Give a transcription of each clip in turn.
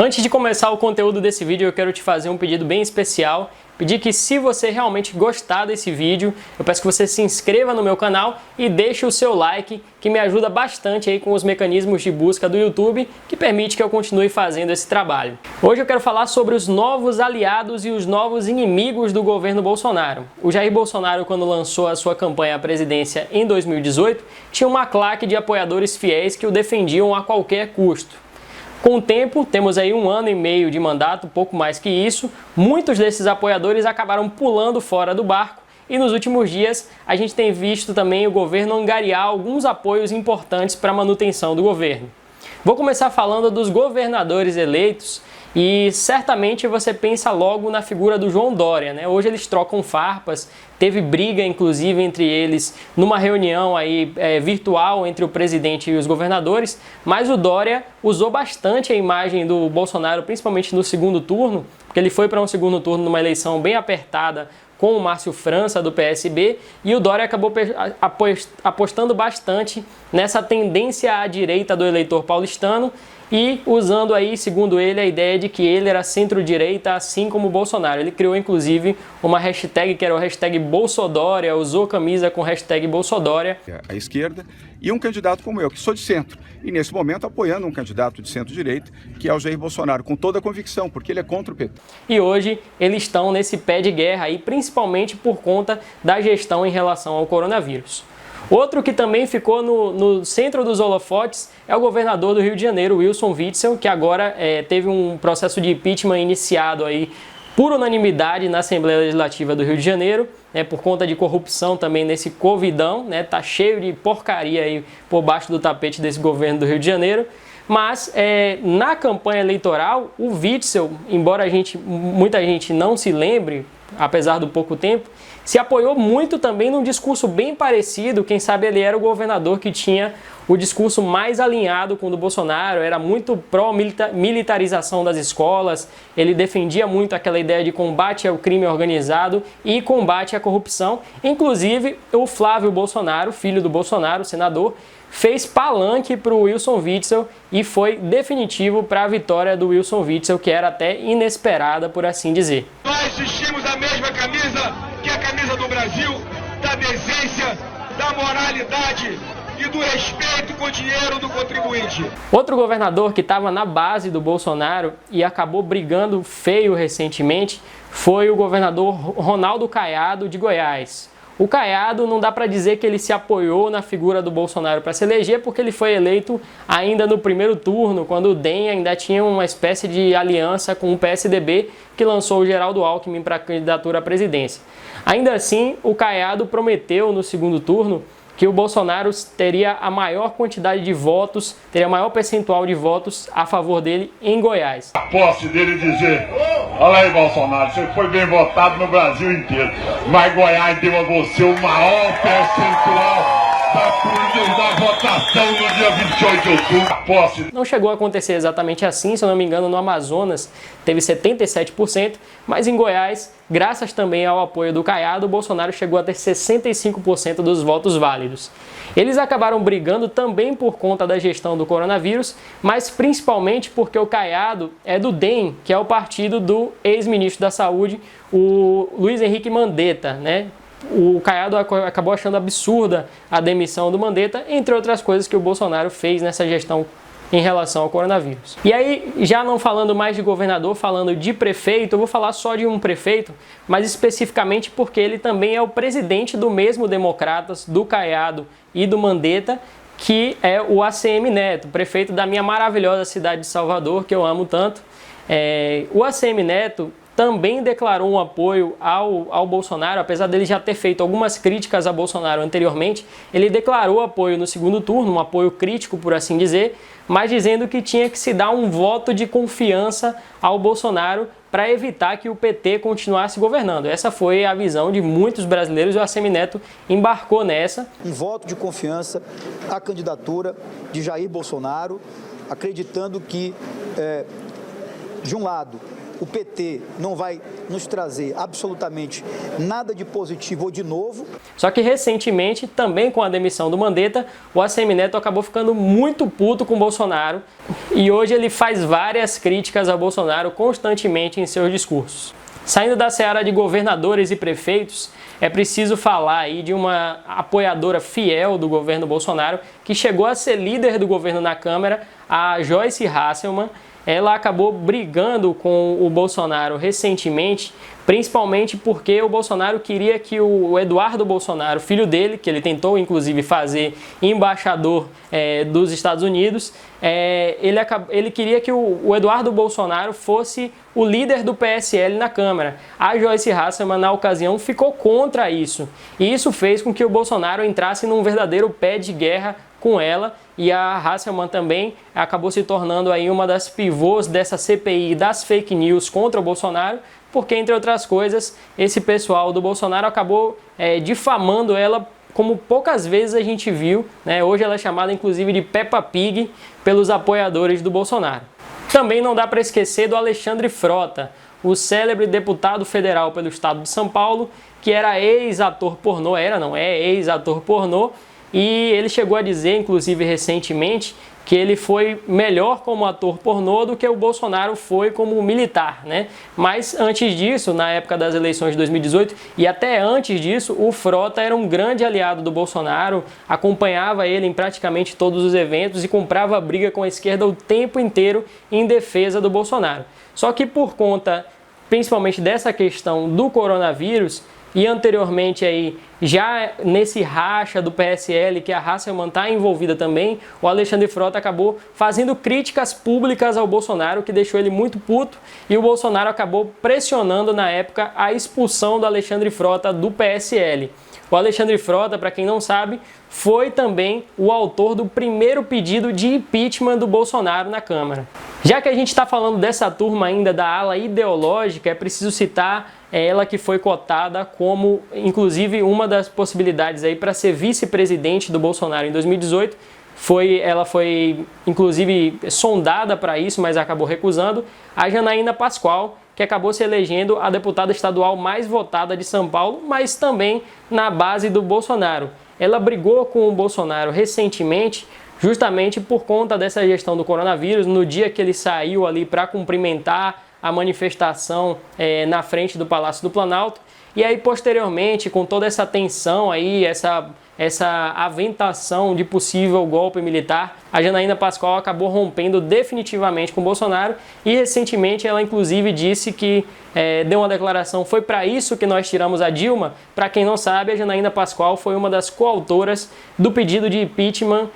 Antes de começar o conteúdo desse vídeo, eu quero te fazer um pedido bem especial. Pedir que, se você realmente gostar desse vídeo, eu peço que você se inscreva no meu canal e deixe o seu like, que me ajuda bastante aí com os mecanismos de busca do YouTube, que permite que eu continue fazendo esse trabalho. Hoje eu quero falar sobre os novos aliados e os novos inimigos do governo Bolsonaro. O Jair Bolsonaro, quando lançou a sua campanha à presidência em 2018, tinha uma claque de apoiadores fiéis que o defendiam a qualquer custo. Com o tempo, temos aí 1 ano e meio de mandato, pouco mais que isso, muitos desses apoiadores acabaram pulando fora do barco e nos últimos dias a gente tem visto também o governo angariar alguns apoios importantes para a manutenção do governo. Vou começar falando dos governadores eleitos e certamente você pensa logo na figura do João Dória, né? Hoje eles trocam farpas, teve briga inclusive entre eles numa reunião aí, virtual entre o presidente e os governadores, mas o Dória usou bastante a imagem do Bolsonaro, principalmente no segundo turno, porque ele foi para um segundo turno numa eleição bem apertada com o Márcio França do PSB, e o Dória acabou apostando bastante nessa tendência à direita do eleitor paulistano e usando aí, segundo ele, a ideia de que ele era centro-direita, assim como o Bolsonaro. Ele criou inclusive uma hashtag que era o hashtag Bolsodória, usou camisa com hashtag Bolsodória. A esquerda e um candidato como eu, que sou de centro, e nesse momento apoiando um candidato de centro-direita, que é o Jair Bolsonaro, com toda a convicção, porque ele é contra o PT. E hoje eles estão nesse pé de guerra aí, principalmente por conta da gestão em relação ao coronavírus. Outro que também ficou no centro dos holofotes é o governador do Rio de Janeiro, Wilson Witzel, que agora teve um processo de impeachment iniciado aí por unanimidade na Assembleia Legislativa do Rio de Janeiro, por conta de corrupção também nesse covidão, tá cheio de porcaria aí por baixo do tapete desse governo do Rio de Janeiro. Mas na campanha eleitoral, o Witzel, embora muita gente não se lembre, apesar do pouco tempo, se apoiou muito também num discurso bem parecido. Quem sabe ele era o governador que tinha o discurso mais alinhado com o do Bolsonaro, era muito pró-militarização das escolas, ele defendia muito aquela ideia de combate ao crime organizado e combate à corrupção. Inclusive, o Flávio Bolsonaro, filho do Bolsonaro, senador, fez palanque para o Wilson Witzel e foi definitivo para a vitória do Wilson Witzel, que era até inesperada, por assim dizer. Nós vestimos a mesma camisa, que é a camisa do Brasil, da decência, da moralidade e do respeito com o dinheiro do contribuinte. Outro governador que estava na base do Bolsonaro e acabou brigando feio recentemente foi o governador Ronaldo Caiado, de Goiás. O Caiado, não dá para dizer que ele se apoiou na figura do Bolsonaro para se eleger, porque ele foi eleito ainda no primeiro turno, quando o DEM ainda tinha uma espécie de aliança com o PSDB, que lançou o Geraldo Alckmin para a candidatura à presidência. Ainda assim, o Caiado prometeu no segundo turno que o Bolsonaro teria a maior quantidade de votos, teria o maior percentual de votos a favor dele em Goiás. A posse dele dizer: olha aí, Bolsonaro, você foi bem votado no Brasil inteiro, mas Goiás deu a você o maior percentual da votação no dia 28 de outubro. Posse. Não chegou a acontecer exatamente assim, se eu não me engano, no Amazonas teve 77%, mas em Goiás, graças também ao apoio do Caiado, o Bolsonaro chegou a ter 65% dos votos válidos. Eles acabaram brigando também por conta da gestão do coronavírus, mas principalmente porque o Caiado é do DEM, que é o partido do ex-ministro da Saúde, o Luiz Henrique Mandetta, O Caiado acabou achando absurda a demissão do Mandetta, entre outras coisas que o Bolsonaro fez nessa gestão em relação ao coronavírus. E aí, já não falando mais de governador, falando de prefeito, eu vou falar só de um prefeito, mas especificamente porque ele também é o presidente do mesmo Democratas, do Caiado e do Mandetta, que é o ACM Neto, prefeito da minha maravilhosa cidade de Salvador, que eu amo tanto. O ACM Neto também declarou um apoio ao Bolsonaro, apesar dele já ter feito algumas críticas a Bolsonaro anteriormente. Ele declarou apoio no segundo turno, um apoio crítico, por assim dizer, mas dizendo que tinha que se dar um voto de confiança ao Bolsonaro para evitar que o PT continuasse governando. Essa foi a visão de muitos brasileiros e o ACM Neto embarcou nessa. Um voto de confiança à candidatura de Jair Bolsonaro, acreditando que de um lado, o PT não vai nos trazer absolutamente nada de positivo ou de novo. Só que recentemente, também com a demissão do Mandetta, o ACM Neto acabou ficando muito puto com o Bolsonaro e hoje ele faz várias críticas ao Bolsonaro constantemente em seus discursos. Saindo da seara de governadores e prefeitos, é preciso falar aí de uma apoiadora fiel do governo Bolsonaro que chegou a ser líder do governo na Câmara, a Joyce Hasselmann. Ela acabou brigando com o Bolsonaro recentemente, principalmente porque o Bolsonaro queria que o Eduardo Bolsonaro, filho dele, que ele tentou inclusive fazer embaixador dos Estados Unidos, ele queria que o Eduardo Bolsonaro fosse o líder do PSL na Câmara. A Joyce Hasselmann, na ocasião, ficou contra isso. E isso fez com que o Bolsonaro entrasse num verdadeiro pé de guerra com ela, e a Hasselmann também acabou se tornando aí uma das pivôs dessa CPI das fake news contra o Bolsonaro, porque, entre outras coisas, esse pessoal do Bolsonaro acabou difamando ela como poucas vezes a gente viu, né? Hoje ela é chamada inclusive de Peppa Pig pelos apoiadores do Bolsonaro. Também não dá para esquecer do Alexandre Frota, o célebre deputado federal pelo estado de São Paulo, que era ex-ator pornô, é ex-ator pornô, e ele chegou a dizer, inclusive recentemente, que ele foi melhor como ator pornô do que o Bolsonaro foi como militar, né? Mas antes disso, na época das eleições de 2018 e até antes disso, o Frota era um grande aliado do Bolsonaro, acompanhava ele em praticamente todos os eventos e comprava briga com a esquerda o tempo inteiro em defesa do Bolsonaro. Só que por conta, principalmente dessa questão do coronavírus, e anteriormente aí, já nesse racha do PSL, que a Hasselmann está envolvida também, o Alexandre Frota acabou fazendo críticas públicas ao Bolsonaro, que deixou ele muito puto, e o Bolsonaro acabou pressionando na época a expulsão do Alexandre Frota do PSL. O Alexandre Frota, para quem não sabe, foi também o autor do primeiro pedido de impeachment do Bolsonaro na Câmara. Já que a gente está falando dessa turma ainda da ala ideológica, é preciso citar ela que foi cotada como, inclusive, uma das possibilidades aí para ser vice-presidente do Bolsonaro em 2018. Ela foi, inclusive, sondada para isso, mas acabou recusando, a Janaína Pascoal, que acabou se elegendo a deputada estadual mais votada de São Paulo, mas também na base do Bolsonaro. Ela brigou com o Bolsonaro recentemente, justamente por conta dessa gestão do coronavírus, no dia que ele saiu ali para cumprimentar a manifestação na frente do Palácio do Planalto. E aí, posteriormente, com toda essa tensão aí, essa aventação de possível golpe militar, a Janaína Pascoal acabou rompendo definitivamente com o Bolsonaro e recentemente ela inclusive disse que deu uma declaração, foi para isso que nós tiramos a Dilma. Para quem não sabe, a Janaína Pascoal foi uma das coautoras do pedido de impeachment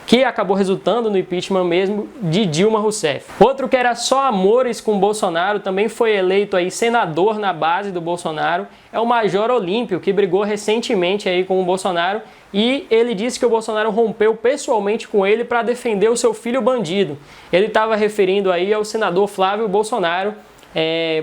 que acabou resultando no impeachment mesmo de Dilma Rousseff. Outro que era só amores com Bolsonaro, também foi eleito aí senador na base do Bolsonaro, é o Major Olímpio, que brigou recentemente aí com o Bolsonaro, e ele disse que o Bolsonaro rompeu pessoalmente com ele para defender o seu filho bandido. Ele estava referindo aí ao senador Flávio Bolsonaro.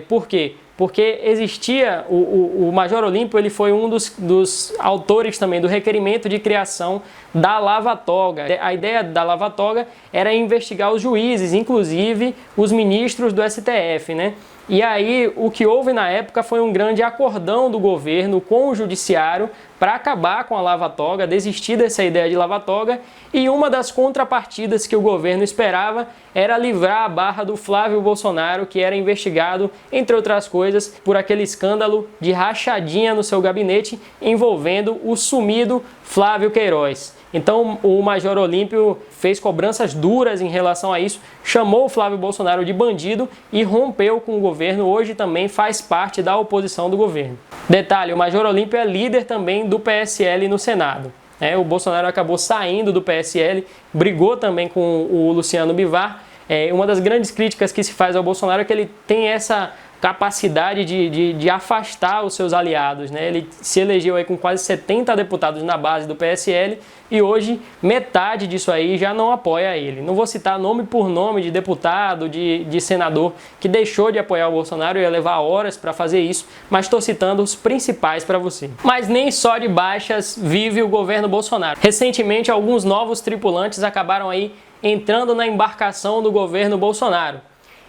Por quê? Porque existia, o Major Olímpio, ele foi um dos autores também do requerimento de criação da Lava Toga. A ideia da Lava Toga era investigar os juízes, inclusive os ministros do STF, né? E aí, o que houve na época foi um grande acordão do governo com o judiciário para acabar com a Lava Toga, desistir dessa ideia de Lava Toga, e uma das contrapartidas que o governo esperava era livrar a barra do Flávio Bolsonaro, que era investigado, entre outras coisas, por aquele escândalo de rachadinha no seu gabinete envolvendo o sumido Flávio Queiroz. Então o Major Olímpio fez cobranças duras em relação a isso, chamou o Flávio Bolsonaro de bandido e rompeu com o governo. Hoje também faz parte da oposição do governo. Detalhe, o Major Olímpio é líder também do PSL no Senado. O Bolsonaro acabou saindo do PSL, brigou também com o Luciano Bivar. Uma das grandes críticas que se faz ao Bolsonaro é que ele tem essa capacidade de afastar os seus aliados, né? Ele se elegeu aí com quase 70 deputados na base do PSL e hoje metade disso aí já não apoia ele. Não vou citar nome por nome de deputado, de senador que deixou de apoiar o Bolsonaro, ia levar horas para fazer isso, mas estou citando os principais para você. Mas nem só de baixas vive o governo Bolsonaro. Recentemente, alguns novos tripulantes acabaram aí entrando na embarcação do governo Bolsonaro.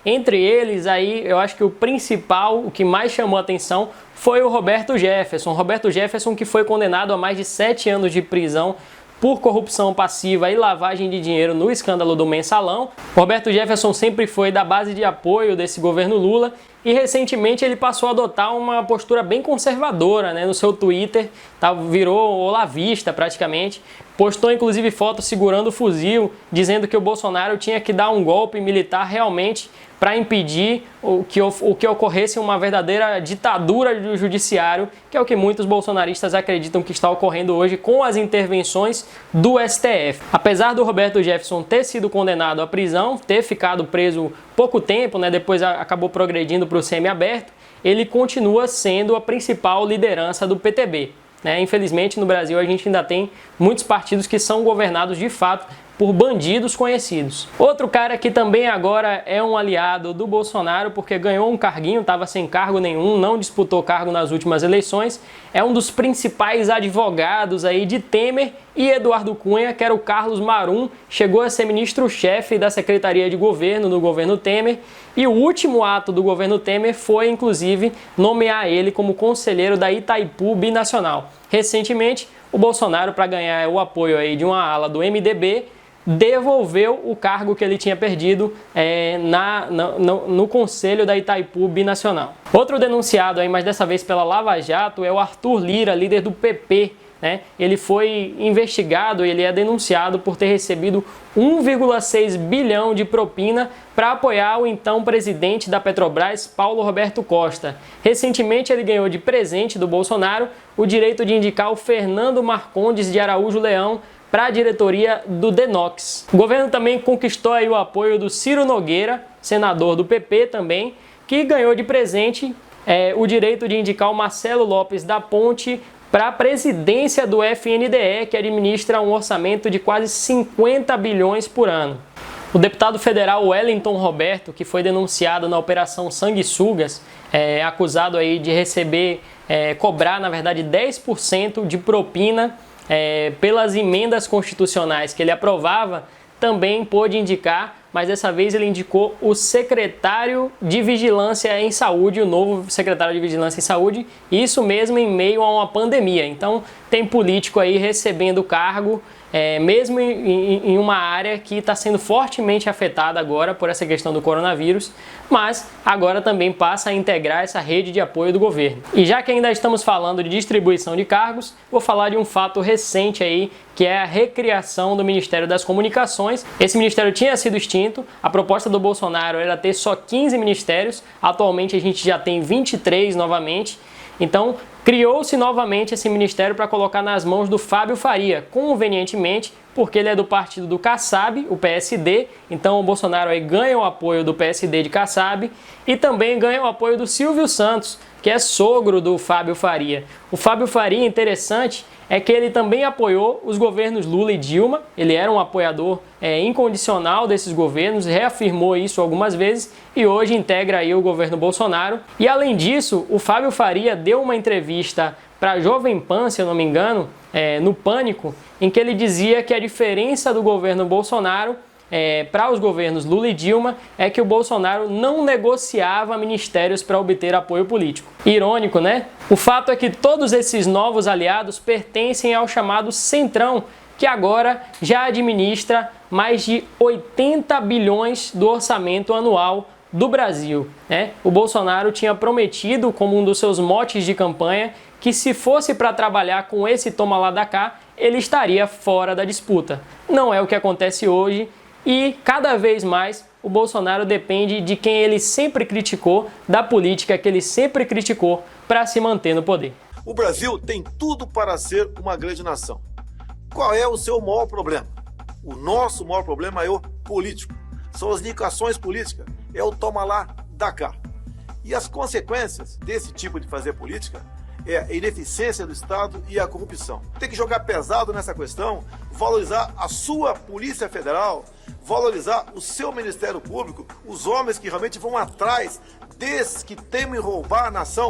Entre eles aí, eu acho que o principal, o que mais chamou a atenção, foi o Roberto Jefferson. Roberto Jefferson, que foi condenado a mais de 7 anos de prisão por corrupção passiva e lavagem de dinheiro no escândalo do Mensalão. Roberto Jefferson sempre foi da base de apoio desse governo Lula e recentemente ele passou a adotar uma postura bem conservadora, né? No seu Twitter, virou olavista praticamente, postou inclusive fotos segurando o fuzil, dizendo que o Bolsonaro tinha que dar um golpe militar realmente para impedir o que ocorresse uma verdadeira ditadura do judiciário, que é o que muitos bolsonaristas acreditam que está ocorrendo hoje com as intervenções do STF. Apesar do Roberto Jefferson ter sido condenado à prisão, ter ficado preso pouco tempo, né, depois acabou progredindo para o semiaberto, ele continua sendo a principal liderança do PTB. Né? Infelizmente, no Brasil, a gente ainda tem muitos partidos que são governados de fato por bandidos conhecidos. Outro cara que também agora é um aliado do Bolsonaro porque ganhou um carguinho, estava sem cargo nenhum, não disputou cargo nas últimas eleições, é um dos principais advogados aí de Temer e Eduardo Cunha, que era o Carlos Marum, chegou a ser ministro-chefe da Secretaria de Governo do governo Temer, e o último ato do governo Temer foi, inclusive, nomear ele como conselheiro da Itaipu Binacional. Recentemente, o Bolsonaro, para ganhar o apoio aí de uma ala do MDB, devolveu o cargo que ele tinha perdido no Conselho da Itaipu Binacional. Outro denunciado aí, mas dessa vez pela Lava Jato, é o Arthur Lira, líder do PP. Né? Ele foi investigado, ele é denunciado por ter recebido 1,6 bilhão de propina para apoiar o então presidente da Petrobras, Paulo Roberto Costa. Recentemente ele ganhou de presente do Bolsonaro o direito de indicar o Fernando Marcondes de Araújo Leão para a diretoria do Denox. O governo também conquistou aí o apoio do Ciro Nogueira, senador do PP também, que ganhou de presente o direito de indicar o Marcelo Lopes da Ponte para a presidência do FNDE, que administra um orçamento de quase 50 bilhões por ano. O deputado federal Wellington Roberto, que foi denunciado na Operação Sanguessugas, acusado aí de cobrar, na verdade, 10% de propina pelas emendas constitucionais que ele aprovava, também pôde indicar, mas dessa vez ele indicou o secretário de Vigilância em Saúde, o novo secretário de Vigilância em Saúde, isso mesmo em meio a uma pandemia. Então tem político aí recebendo cargo, mesmo em uma área que está sendo fortemente afetada agora por essa questão do coronavírus, mas agora também passa a integrar essa rede de apoio do governo. E já que ainda estamos falando de distribuição de cargos, vou falar de um fato recente aí, que é a recriação do Ministério das Comunicações. Esse ministério tinha sido extinto, a proposta do Bolsonaro era ter só 15 ministérios, atualmente a gente já tem 23 novamente. Então, criou-se novamente esse ministério para colocar nas mãos do Fábio Faria, convenientemente, porque ele é do partido do Kassab, o PSD, então o Bolsonaro aí ganha o apoio do PSD de Kassab e também ganha o apoio do Silvio Santos, que é sogro do Fábio Faria. O Fábio Faria, interessante, é que ele também apoiou os governos Lula e Dilma, ele era um apoiador incondicional desses governos, reafirmou isso algumas vezes e hoje integra aí o governo Bolsonaro. E além disso, o Fábio Faria deu uma entrevista para a Jovem Pan, se eu não me engano, no Pânico, em que ele dizia que a diferença do governo Bolsonaro para os governos Lula e Dilma é que o Bolsonaro não negociava ministérios para obter apoio político. Irônico, né? O fato é que todos esses novos aliados pertencem ao chamado Centrão, que agora já administra mais de 80 bilhões do orçamento anual do Brasil. Né? O Bolsonaro tinha prometido, como um dos seus motes de campanha, que se fosse para trabalhar com esse toma lá da cá, ele estaria fora da disputa. Não é o que acontece hoje. E cada vez mais o Bolsonaro depende de quem ele sempre criticou, da política que ele sempre criticou, para se manter no poder. O Brasil tem tudo para ser uma grande nação. Qual é o seu maior problema? O nosso maior problema é o político. São as indicações políticas, é o toma lá da cá. E as consequências desse tipo de fazer política é a ineficiência do Estado e a corrupção. Tem que jogar pesado nessa questão, valorizar a sua Polícia Federal, valorizar o seu Ministério Público, os homens que realmente vão atrás desses que temem roubar a nação.